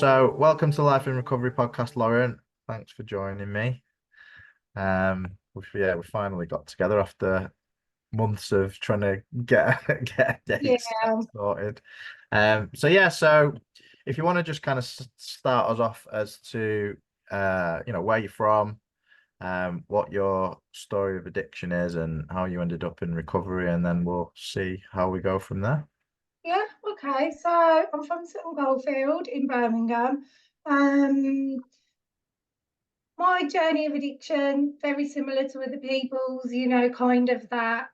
So welcome to Life in Recovery podcast, Lauren. Thanks for joining me. We finally got together after months of trying to get get a Yeah, date sorted. So if you want to just kind of start us off as to where you're from, what your story of addiction is, and how you ended up in recovery, and then we'll see how we go from there. yeah, okay. So I'm from Sutton Coldfield in Birmingham. Um, my journey of addiction, very similar to other people's, kind of that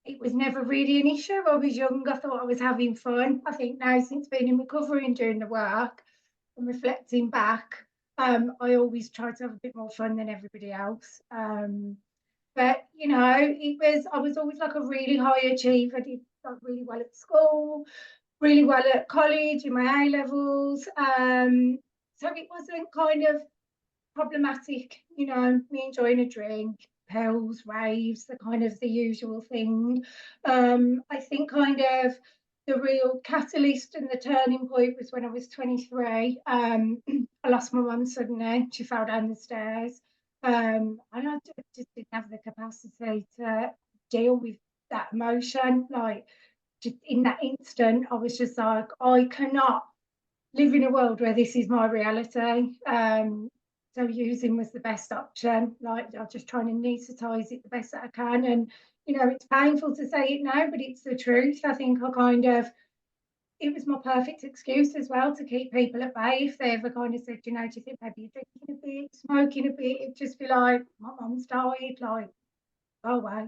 it was never really an issue. I was young, I thought I was having fun. I think now, since being in recovery and doing the work and reflecting back, I always try to have a bit more fun than everybody else. But I was always like a really high achiever. I did like really well at school, really well at college in my A levels. So it wasn't kind of problematic, me enjoying a drink, pills, raves, the usual thing. I think kind of the real catalyst and the turning point was when I was 23. I lost my mum suddenly. She fell down the stairs. And I just didn't have the capacity to deal with that emotion. Like, just in that instant, I was just like, I cannot live in a world where this is my reality. So using was the best option. Like, I'm just trying to anaesthetize it the best that I can. And, it's painful to say it now, but it's the truth. I think it was my perfect excuse as well to keep people at bay. If they ever kind of said, do you think maybe you're drinking a bit, smoking a bit, it'd just be like, my mum's died, like, go away.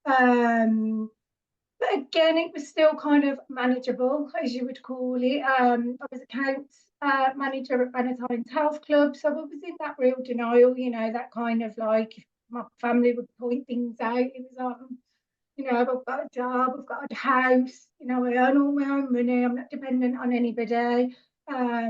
But again, it was still kind of manageable, as you would call it. I was accounts manager at Benettine's Health Club, so I was in that real denial, that kind of like, my family would point things out. It was like, I've got a job, I've got a house, I earn all my own money, I'm not dependent on anybody. I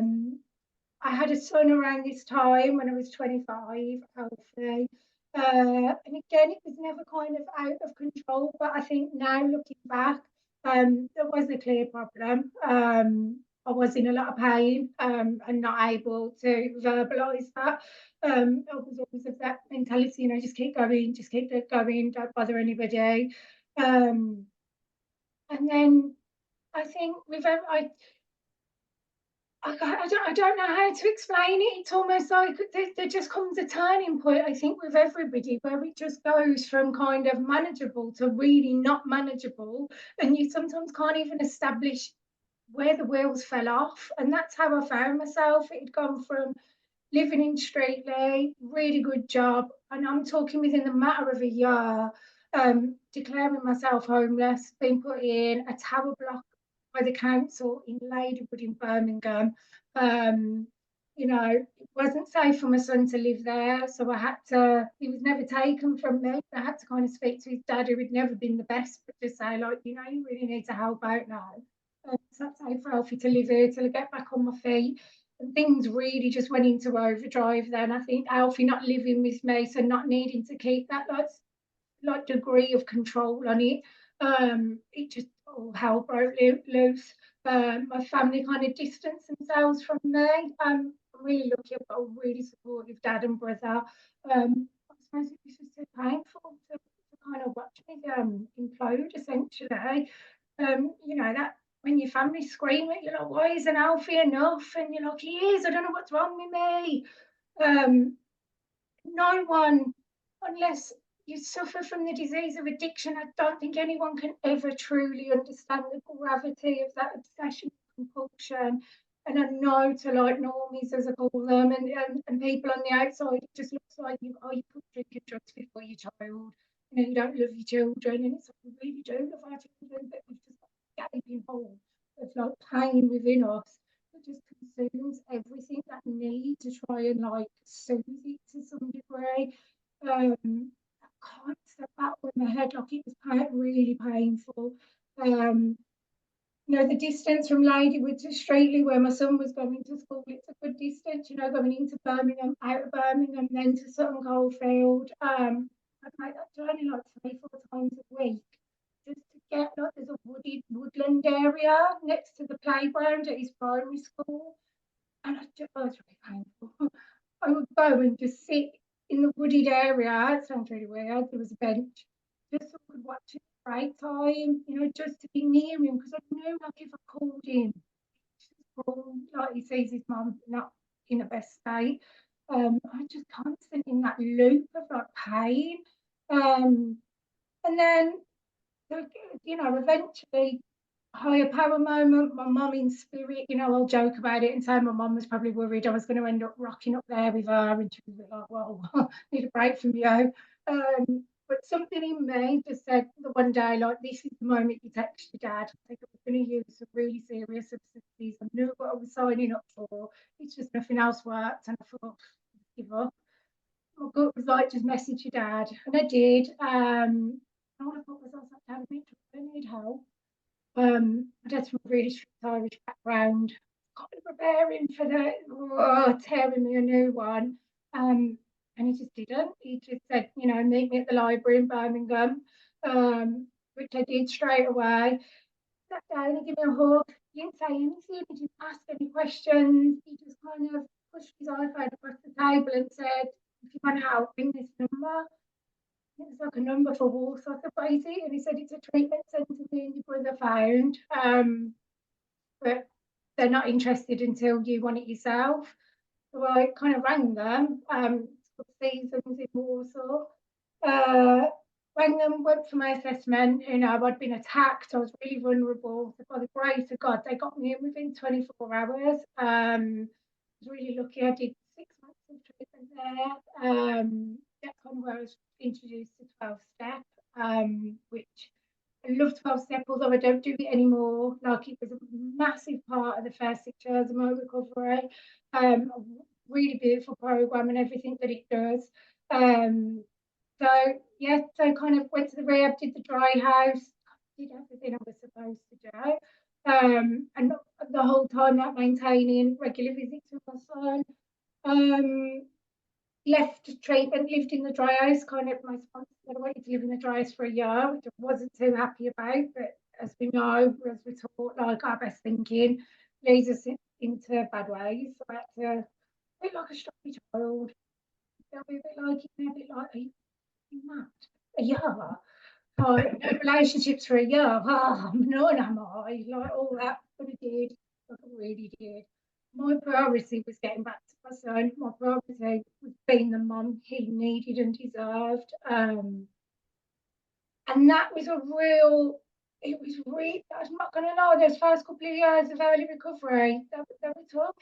had a son around this time when I was 25, healthy. And again, it was never kind of out of control. But I think now, looking back, there was a clear problem. I was in a lot of pain and not able to verbalise that. I was always of that mentality, just keep going, don't bother anybody. Um, and then I think I don't know how to explain it. It's almost like there just comes a turning point, I think, with everybody, where it just goes from kind of manageable to really not manageable. And you sometimes can't even establish where the wheels fell off. And that's how I found myself. It had gone from living in Streatley, really good job. And I'm talking within the matter of a year, declaring myself homeless, being put in a tower block by the council in Ladywood in Birmingham. It wasn't safe for my son to live there, so he was never taken from me. I had to kind of speak to his dad, who had never been the best, but just say, like, you really need to help out now. It's not safe for Alfie to live here till I get back on my feet. And things really just went into overdrive then. I think Alfie not living with me, so not needing to keep that like degree of control on it. It just all hell broke loose. My family kind of distanced themselves from me. I'm really lucky. I've got a really supportive dad and brother. I suppose it was just so painful to kind of watch me implode, essentially. That when your family scream at you, like, why isn't Alfie enough? And you're like, he is, I don't know what's wrong with me. No one, unless you suffer from the disease of addiction, I don't think anyone can ever truly understand the gravity of that obsession compulsion. And I know, to like normies, as I call them, and people on the outside, it just looks like you put drinking drugs before your child. You don't love your children, and it's like, we really do love our children, but we've just got a gaping hole of like pain within us that just consumes everything, that need to try and like soothe it to some degree. That constant battle in my head, like, it was really painful. Um, the distance from Ladywood to Streatley, where my son was going to school, it's a good distance, going into Birmingham, out of Birmingham, then to Sutton Coldfield. I'd make that journey like 3-4 times a week just to get, like, there's a wooded woodland area next to the playground at his primary school. And oh, it's really painful. I would go and just sit in the wooded area. It sounds really weird. There was a bench, just so I could watch it at break time, just to be near him, because I knew, like, if I called him, like, he sees his mum not in the best state. I just constant in that loop of like pain. And then, eventually, higher power moment, my mum in spirit, I'll joke about it and say my mum was probably worried I was going to end up rocking up there with her, and she was a bit like, well, I need a break from you. But something in me just said the one day, like, this is the moment you text your dad. I think I was going to use some really serious substances. I knew what I was signing up for. It's just nothing else worked, and I thought, give up. My gut was like, just message your dad, and I did. And all I thought was, I was like, Dad, I need help. My dad's from a really strict Irish background, kind of preparing for tearing me a new one. And he just didn't. He just said, meet me at the library in Birmingham, which I did straight away. Sat down and gave me a hug. He didn't say anything. He didn't ask any questions. He just kind of pushed his iPhone across the table and said, if you want help, ring this number. It was like a number for Warsaw sobriety, and he said it's a treatment centre me and your brother found, but they're not interested until you want it yourself. So I kind of rang them, Seasons in Warsaw, rang them, went for my assessment. I'd been attacked, I was really vulnerable. So by the grace of God, they got me in within 24 hours. I was really lucky. I did 6 months of treatment there. That's kind of where I was introduced to 12-step, which I love 12-step, although I don't do it anymore. Like, it was a massive part of the first 6 years of my recovery. A really beautiful program and everything that it does. So kind of went to the rehab, did the dry house, did everything I was supposed to do. And the whole time, like, maintaining regular visits with my son. Left treatment, lived in the dry house. Kind of, my sponsor said I wanted to live in the dry house for a year, which I wasn't too happy about. But as we know, as we're taught, like, our best thinking leads us into bad ways. So I had to, a bit like a stubby child, they'll be a bit like, are you mad? A year? No relationships for a year. None am I? Like, all that, but I did. Like, I really did. My priority was getting back to my son. My priority was being the mum he needed and deserved. And that was it was really, I'm not going to lie, those first couple of years of early recovery, they were tough.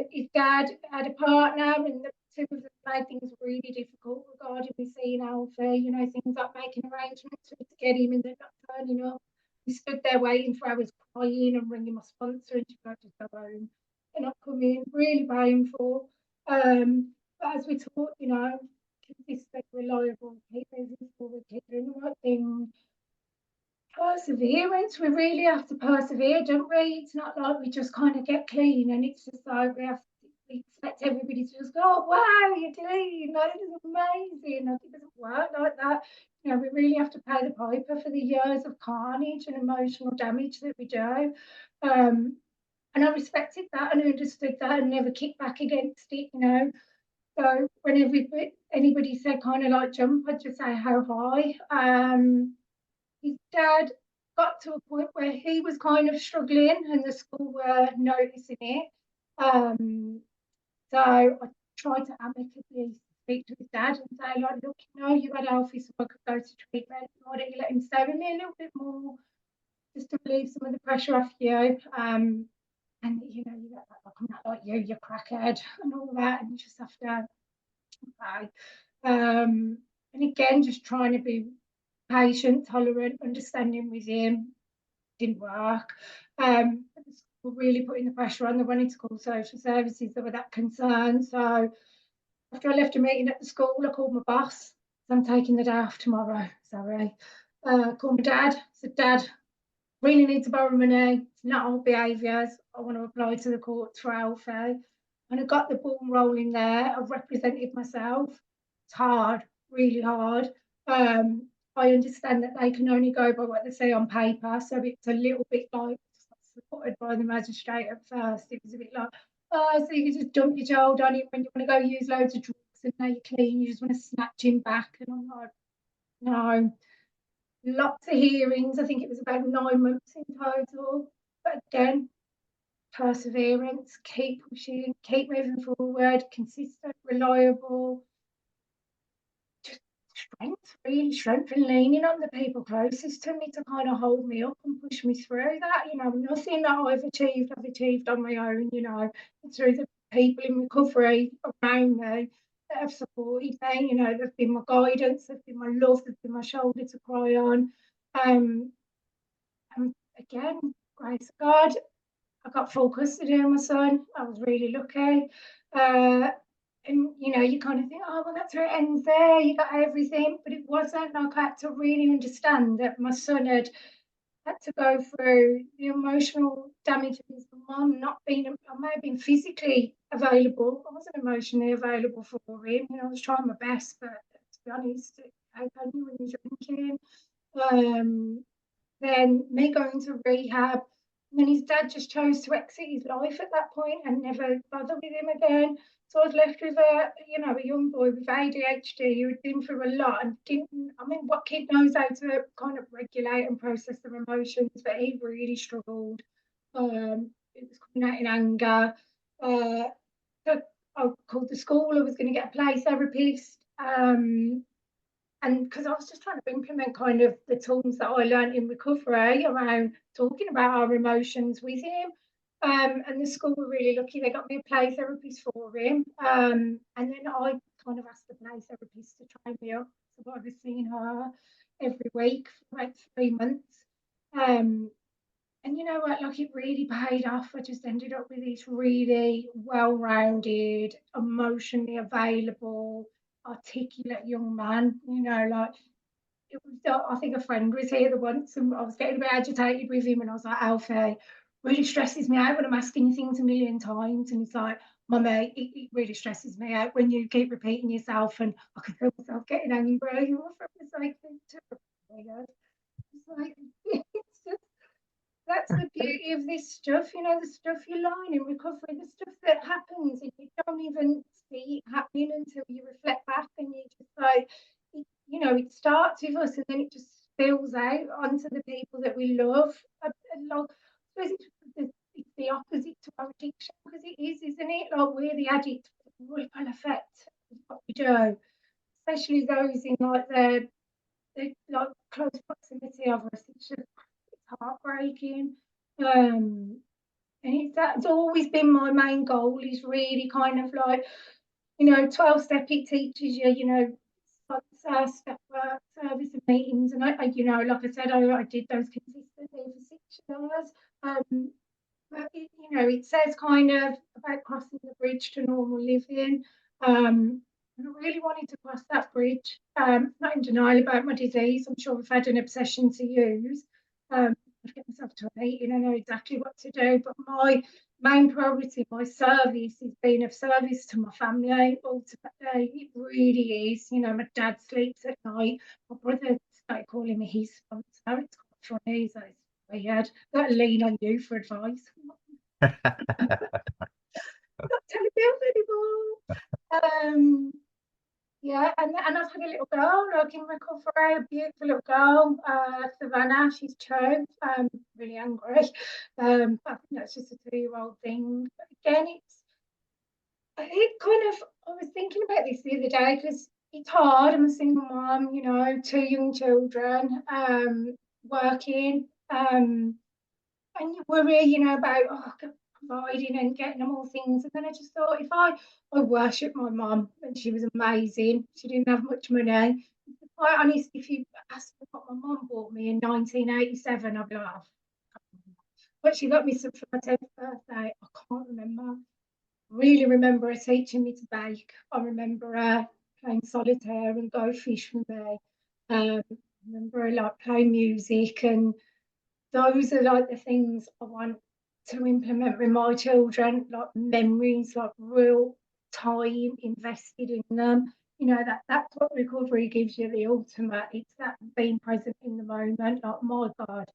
His dad had a partner, and the two of them made things really difficult regarding me seeing Alfie. Things like making arrangements to get him and then not turning up. We stood there waiting for hours, crying and ringing my sponsor, and she got to go home. They're not coming, really painful. But as we taught, consistent, reliable, keep moving forward, keep doing the right thing. Perseverance, we really have to persevere, don't we? It's not like we just kind of get clean and it's just like we expect everybody to just go, oh, wow, you're clean, like, it is amazing. Like, it doesn't work like that. We really have to pay the piper for the years of carnage and emotional damage that we do. And I respected that and understood that and never kicked back against it. So when anybody said kind of like jump, I'd just say how high. His dad got to a point where he was kind of struggling and the school were noticing it. So I tried to amicably speak to his dad and say, like, look, you had Alfie, so I could go to treatment. Why don't you let him stay with me a little bit more, just to relieve some of the pressure off you? And you get that, like, I'm not like you're crackhead and all that, and you just have to, okay. And again, just trying to be patient, tolerant, understanding with him. Didn't work. The school really putting the pressure on. They wanted to call social services. They were that concerned. So after I left a meeting at the school, I called my boss. I'm taking the day off tomorrow. Sorry. Called my dad. Said, Dad, really need to borrow money. It's not old behaviours. I want to apply to the court for Alfie. And I got the ball rolling there. I've represented myself. It's hard, really hard. I understand that they can only go by what they say on paper, so it's a little bit like supported by the magistrate at first. It was a bit like, oh, so you can just dump your child on it when you want to go use loads of drugs and now you're clean, you just want to snatch him back. And I'm like, no. Lots of hearings. I think it was about 9 months in total. But again, perseverance, keep pushing, keep moving forward, consistent, reliable, just strength, really strength, and leaning on the people closest to me to kind of hold me up and push me through that. Nothing that I've achieved on my own, through the people in recovery around me that have supported me. They've been my guidance, they've been my love, they've been my shoulder to cry on. And again, grace of God, I got full custody of my son. I was really lucky. And you kind of think, oh, well, that's where it ends there. You got everything, but it wasn't. Like I had to really understand that my son had to go through the emotional damage of his mum not being. I may have been physically available. I wasn't emotionally available for him. I was trying my best, but to be honest, how can you when you're drinking? Then me going to rehab. And then his dad just chose to exit his life at that point and never bother with him again. So I was left with a young boy with ADHD who had been through a lot and didn't. I mean, what kid knows how to kind of regulate and process their emotions? But he really struggled. It was coming out in anger. So I called the school. I was going to get a play therapist. And because I was just trying to implement kind of the tools that I learned in recovery around talking about our emotions with him. And the school were really lucky. They got me a play therapist for him. And then I kind of asked the play therapist to train me up. So I was seeing her every week for like 3 months. And you know what, like it really paid off. I just ended up with this really well-rounded, emotionally available, articulate young man. Like it was. I think a friend was here the once, and I was getting a bit agitated with him, and I was like, Alfie, really stresses me out when I'm asking you things a million times, and he's like, Mummy, it really stresses me out when you keep repeating yourself, and I can feel myself getting angry. Your friend was like, it's like it's just that's the beauty of this stuff, the stuff you learn in recovery, the stuff that happens and you don't even see it happening until you reflect back and you just like, it starts with us and then it just spills out onto the people that we love. I suppose it's the opposite to our addiction because it is, isn't it? Like we're the addict, the ripple effect of what we do, especially those in like the like close proximity of us. It's heartbreaking. And that's always been my main goal is really kind of like, 12-step it teaches you, sponsor, step work, service and meetings. And I like I said, I did those consistently for 6 years. But it says kind of about crossing the bridge to normal living. And I really wanted to cross that bridge. Not in denial about my disease. I'm sure I've had an obsession to use. I've get myself to a meeting. I know exactly what to do. But my main priority, my service, is being of service to my family. Ultimately, it really is. My dad sleeps at night. My brother started calling me his sponsor. It's quite funny. So it's weird. Got to lean on you for advice. Not telling me anymore. Yeah, and I've had a little girl, like in recovery, a beautiful little girl, Savannah. She's 2, really angry. I think that's just a 2-year-old thing. But again, I was thinking about this the other day because it's hard. I'm a single mom, 2 young children, working, and you worry, about providing and getting them all things. And then I just thought, if I worship my mum and she was amazing, she didn't have much money. Quite honest, if you asked me what my mum bought me in 1987, I'd be like, but she got me some for my 10th birthday. I can't remember. Really remember her teaching me to bake. I remember her playing solitaire and go fish with me. I remember her like playing music, and those are like the things I want to implement with my children, like memories, like real time invested in them. you know, that's what recovery gives you, the ultimate. It's that being present in the moment. Like, my God,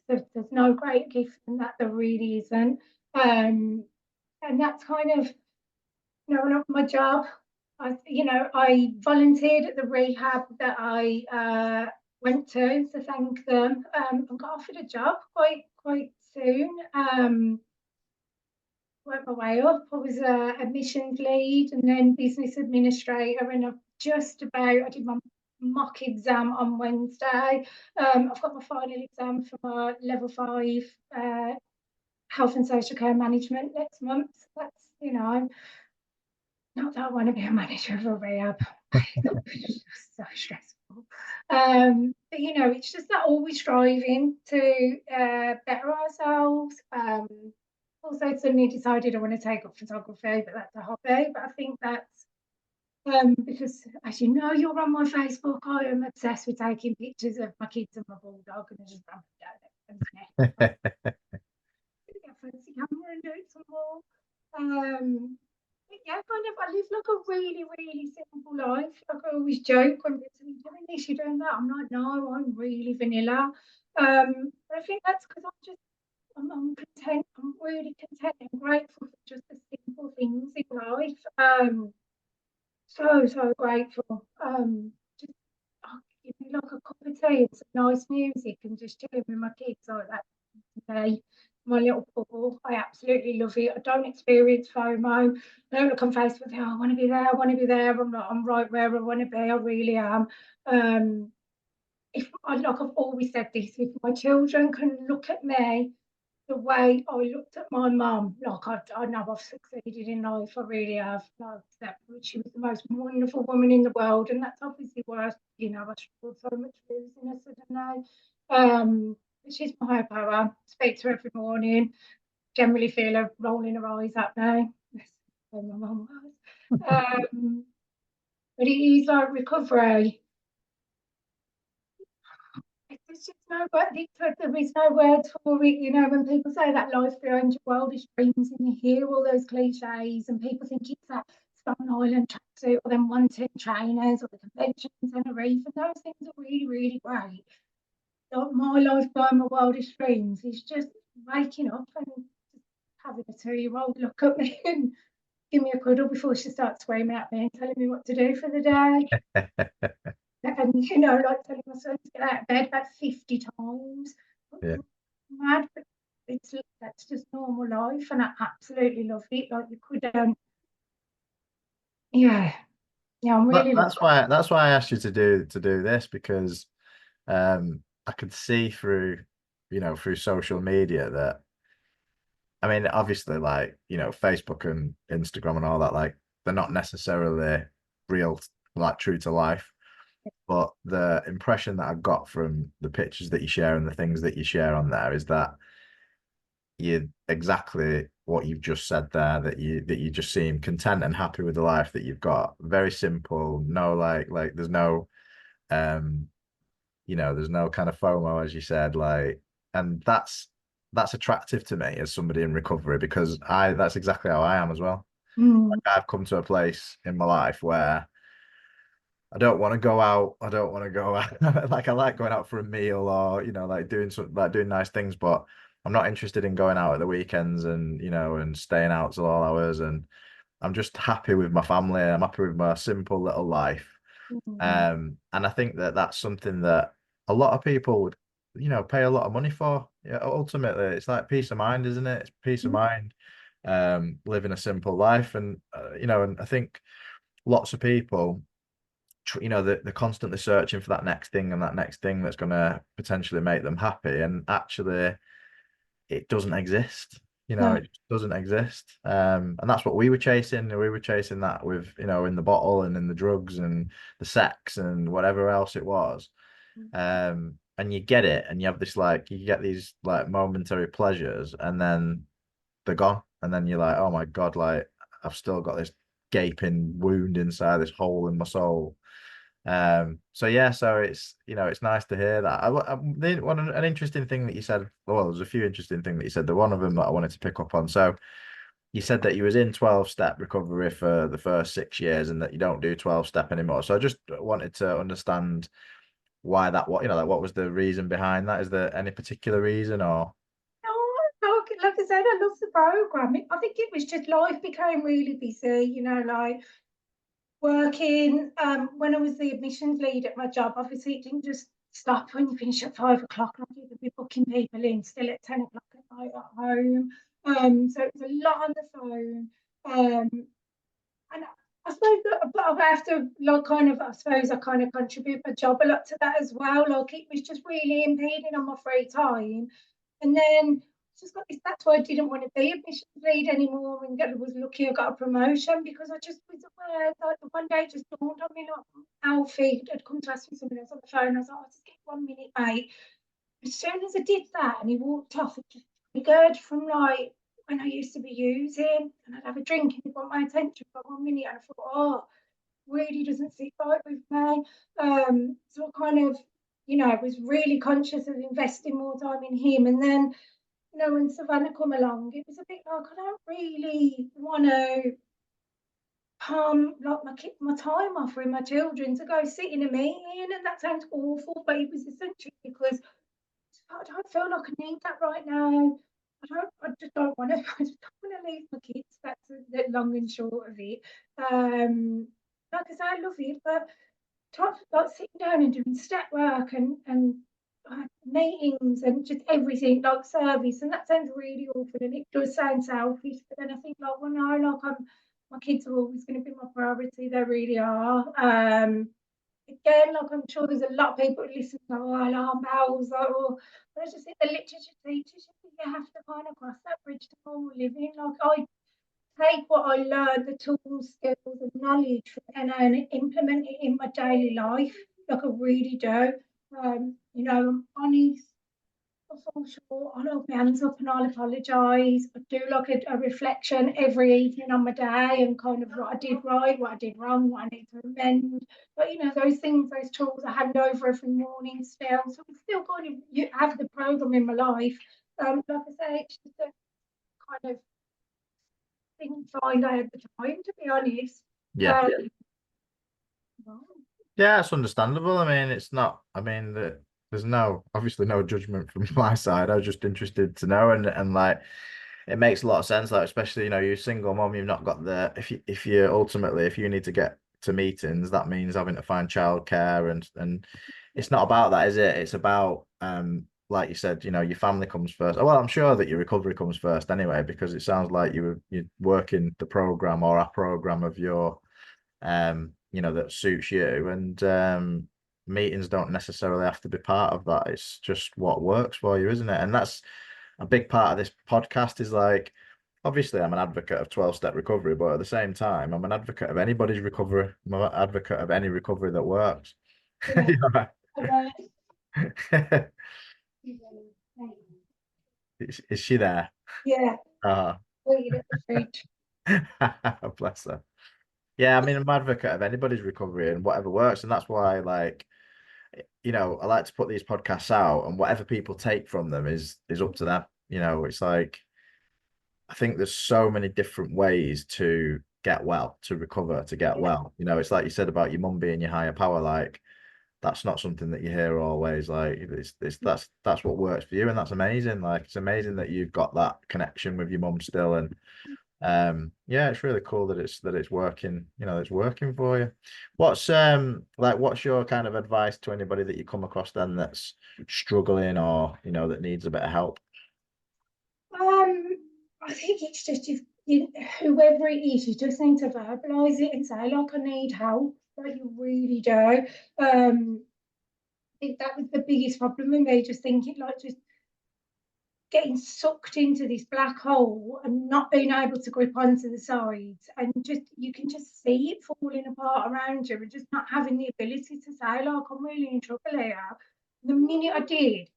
there's no great gift than that. There really isn't. And that's kind of, you know, my job. I volunteered at the rehab that I went to thank them, and got offered a job quite soon. Worked my way up. I was a admissions lead and then business administrator, and I did my mock exam on Wednesday. I've got my final exam for my level 5 health and social care management next month. That's, not that I want to be a manager of a rehab. It's just so stressful. But it's just that always striving to better ourselves. Also, suddenly decided I want to take up photography, but that's a hobby. But I think that's because, as you know, you're on my Facebook. I am obsessed with taking pictures of my kids and my bulldog, and I just ramp it down get a fancy camera and do it some more. But yeah, kind of, I live like a really, really simple life. Like, I always joke when people say, "You're doing this, you're doing that." I'm like, no, I'm really vanilla. But I think that's because I'm content. I'm really content and grateful for just the simple things in life. So grateful. Just give me like a cup of tea and some nice music and just chilling with my kids like that today. My little bubble. I absolutely love it. I don't experience FOMO. I don't look on Facebook. Oh, I want to be there. I want to be there. I'm not. I'm right where I want to be. I really am. If I like, I've always said this. If my children can look at me the way I looked at my mum, like, I know I've succeeded in life. I really have. Like, she was the most wonderful woman in the world, and that's obviously why I struggled so much losing her suddenly. She's my higher power. Speak to her every morning. Generally feel her rolling her eyes at me. That's how my mum was. But it is like recovery. There's just no word. There is no word for it. When people say that life beyond your wildest dreams, and you hear all those cliches, and people think it's that Stone Island tracksuit, or them wanting trainers, or the convention in Tenerife, and those things are really, really great. Like, my life beyond my wildest dreams is just waking up and having a 2-year-old look at me and give me a cuddle before she starts screaming at me and telling me what to do for the day. And like telling my son to get out of bed about 50 times. Yeah. Mad, but that's just normal life, and I absolutely love it. Like, you couldn't. Yeah, yeah, I'm really That's why I asked you to do this, because I could see through through social media that, I mean, obviously, like, Facebook and Instagram and all that, like, they're not necessarily real, like, true to life. But the impression that I got from the pictures that you share and the things that you share on there is that you're exactly what you've just said there, that you just seem content and happy with the life that you've got. Very simple, no, like there's no um there's no kind of FOMO, as you said, like, and that's attractive to me as somebody in recovery, because that's exactly how I am as well. mm, Like, I've come to a place in my life where I don't want to go out. I don't want to go out. Like, I like going out for a meal, or like doing nice things, but I'm not interested in going out at the weekends and and staying out till all hours. And I'm just happy with my family. I'm happy with my simple little life. mm, And I think that that's something that a lot of people would pay a lot of money for. Yeah, ultimately, it's like peace of mind, isn't it? It's peace of mm, mind, living a simple life. And and I think lots of people, they're constantly searching for that next thing and that next thing that's going to potentially make them happy, and actually it doesn't exist. no, It just doesn't exist. And that's what we were chasing. We were chasing that with, in the bottle and in the drugs and the sex and whatever else it was. And you get it, and you have this, like, you get these, like, momentary pleasures, and then they're gone, and then you're like, oh my God, like, I've still got this gaping wound inside, this hole in my soul. So yeah, so it's nice to hear that. An interesting thing that you said. Well, there's a few interesting things that you said. The one of them that I wanted to pick up on. So you said that you was in 12-step recovery for the first 6 years and that you don't do 12-step anymore. So I just wanted to understand why that, what, like what was the reason behind that? Is there any particular reason or? No, like I said, I love the program. I think it was just life became really busy, like working. When I was the admissions lead at my job, obviously it didn't just stop when you finish at 5 o'clock. Like you could be booking people in still at 10 o'clock at night at home. So it was a lot on the phone. And I suppose that, but I have to like kind of, I suppose I kind of contribute my job a lot to that as well. Like it was just really impeding on my free time. And then just got this, that's why I didn't want to be admissions lead anymore. And I was lucky I got a promotion because I just was aware that one day it just dawned on me, like Alfie had come to ask me something else on the phone. I was like, oh, just give 1 minute, mate. As soon as I did that and he walked off, it just triggered from like when I used to be using, and I'd have a drink and he'd want my attention for 1 minute, and I thought, oh, really doesn't sit right with me. So I kind of, was really conscious of investing more time in him. And then, when Savannah come along, it was a bit like I don't really want to like my time off with my children to go sit in a meeting, and that sounds awful, but it was essentially because I don't feel like I need that right now. I just don't want to. I just don't want to leave my kids. That's the long and short of it. Like I say, I love it, but like sitting down and doing step work and meetings and just everything like service, and that sounds really awful, and it does sound selfish. But then I think like, well, no, like my kids are always going to be my priority. They really are. Again, like I'm sure there's a lot of people who listen to alarm bells, but I just think the literature teaches you have to kind of cross that bridge to normal living. Like I take what I learned, the tools, skills, and knowledge from NA and implement it in my daily life. Like I really do. I'm honest. I fall short. I'll hold my hands up and I'll apologise. I do like a reflection every evening on my day and kind of what I did right, what I did wrong, what I need to amend. But those things, those tools I hand over every morning still. So I'm still kind of have the program in my life. Like I say, it's just a kind of didn't find I had the time, to be honest. Yeah. Um, Yeah, it's understandable. I mean, it's not, I mean, there's obviously no judgment from my side. I was just interested to know, and like, it makes a lot of sense. Like, especially, you're a single mom, you've not got if you ultimately, if you need to get to meetings, that means having to find childcare, and it's not about that, is it? It's about, like you said, your family comes first. Well, I'm sure that your recovery comes first anyway, because it sounds like you're working the program or a program of your that suits you. And meetings don't necessarily have to be part of that. It's just what works for you, isn't it? And that's a big part of this podcast is like, obviously I'm an advocate of 12-step recovery, but at the same time, I'm an advocate of anybody's recovery. I'm an advocate of any recovery that works. yeah. Is she there? Yeah, Uh, waiting at the fridge. bless her. Yeah, I mean, I'm an advocate of anybody's recovery and whatever works. And that's why, like, I like to put these podcasts out, and whatever people take from them is up to them. It's like, I think there's so many different ways to get well, to recover, to get Yeah, well. It's like you said about your mum being your higher power. Like, that's not something that you hear always. Like, that's what works for you, and that's amazing. Like, it's amazing that you've got that connection with your mum still, and yeah, it's really cool that it's working, it's working for you. What's your kind of advice to anybody that you come across then that's struggling, or that needs a bit of help? I think it's just whoever it is, you just need to verbalise it and say, like, I need help. Like you really do. I think that was the biggest problem with me, just thinking like just getting sucked into this black hole and not being able to grip onto the sides, and just you can just see it falling apart around you, and just not having the ability to say, like, I'm really in trouble here. The minute I did,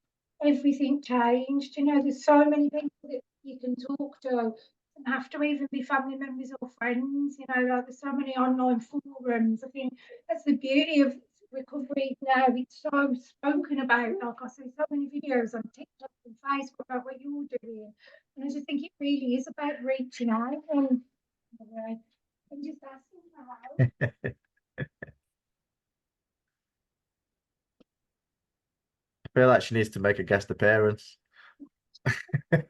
everything changed. There's so many people that you can talk to. It doesn't have to even be family members or friends. Like there's so many online forums. I think that's the beauty of recovery now. It's so spoken about. Like I see so many videos on TikTok and Facebook about what you're doing. And I just think it really is about reaching out and just asking for help. I feel like she needs to make a guest appearance. It's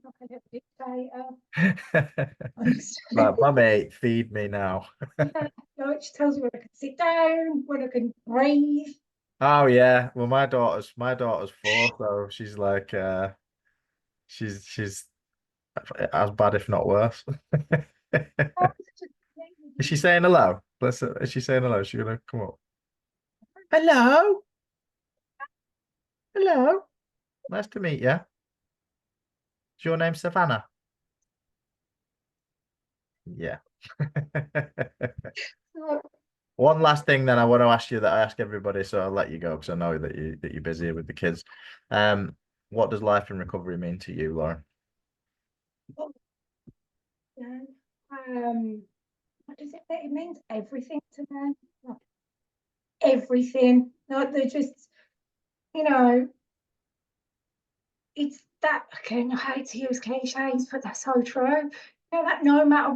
like a little dictator, Like, honestly. mummy, feed me now. Yeah, like she tells me when I can sit down, when I can breathe. Oh yeah. Well, my daughter's 4, so she's like she's as bad, if not worse. Oh, it's just Is she saying hello? Is she saying hello? Is she gonna come up? Hello? Hello? Nice to meet you. Is your name Savannah? Yeah. One last thing then I want to ask you that I ask everybody, so I'll let you go because I know that you're busy with the kids. What does life in recovery mean to you, Lauren? yeah. Um, what does it mean? It means everything to me. Like everything. Like they're just, you know, it's that again, I hate to use cliches, but that's so true. You know that no matter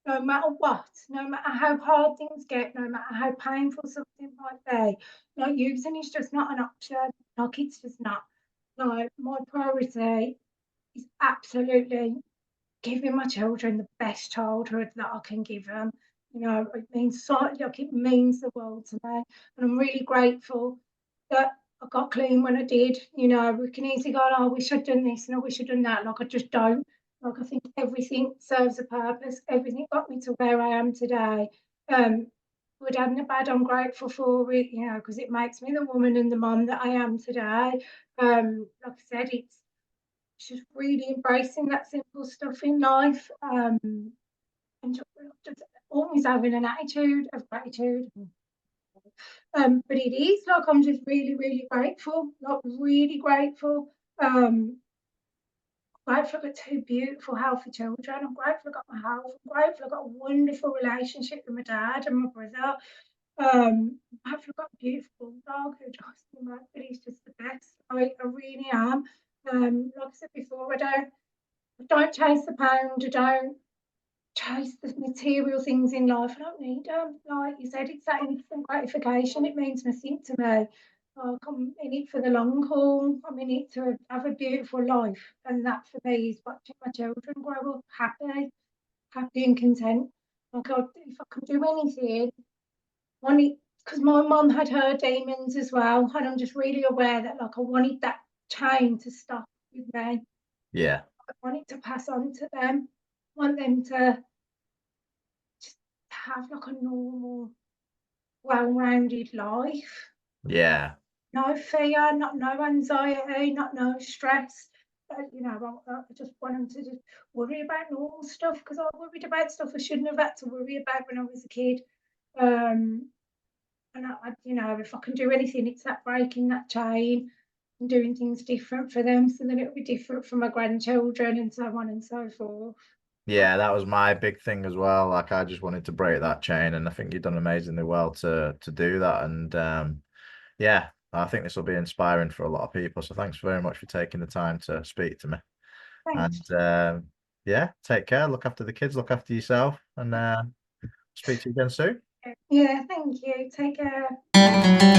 how hard things get, no matter how painful something might be, like using is just not an option. Like it's just not. Like my priority is absolutely giving my children the best childhood that I can give them. You know, it means so like it means the world to me, and I'm really grateful that I got clean when I did. You know, we can easily go, oh, I wish I'd done this and I wish I'd done that. Like I just don't. Like I think everything serves a purpose. Everything got me to where I am today. Good and bad, I'm grateful for it. You know, because it makes me the woman and the mom that I am today. Like I said, it's just really embracing that simple stuff in life, and just always having an attitude of gratitude. But it is like I'm just really, really grateful, like really grateful. Um, Grateful I got 2 beautiful, healthy children. I'm grateful I got my health. I'm grateful I got a wonderful relationship with my dad and my brother. I'm grateful I got a beautiful dog who drives me mad, but he's just the best. I really am. Like I said before, I don't chase the pound. I don't chase the material things in life. I don't need them. Like you said, it's that instant gratification. It means nothing to me. Like I'm in it for the long haul. I'm in it to have a beautiful life, and that for me is watching my children grow up happy and content. Like if I can do anything, want because my mum had her demons as well, and I'm just really aware that like I wanted that chain to stop with me. Yeah. I wanted to pass on to them. I want them to just have like a normal, well-rounded life. Yeah. No fear, not no anxiety, not no stress. You know, I just want them to just worry about normal stuff because I worried about stuff I shouldn't have had to worry about when I was a kid. Um, and you know, if I can do anything, it's that breaking that chain and doing things different for them, so then it'll be different for my grandchildren and so on and so forth. Yeah, that was my big thing as well. Like I just wanted to break that chain, and I think you've done amazingly well to do that. And yeah, I think this will be inspiring for a lot of people. So thanks very much for taking the time to speak to me. Thanks. And yeah, take care, look after the kids, look after yourself, and speak to you again soon. Yeah, thank you. Take care.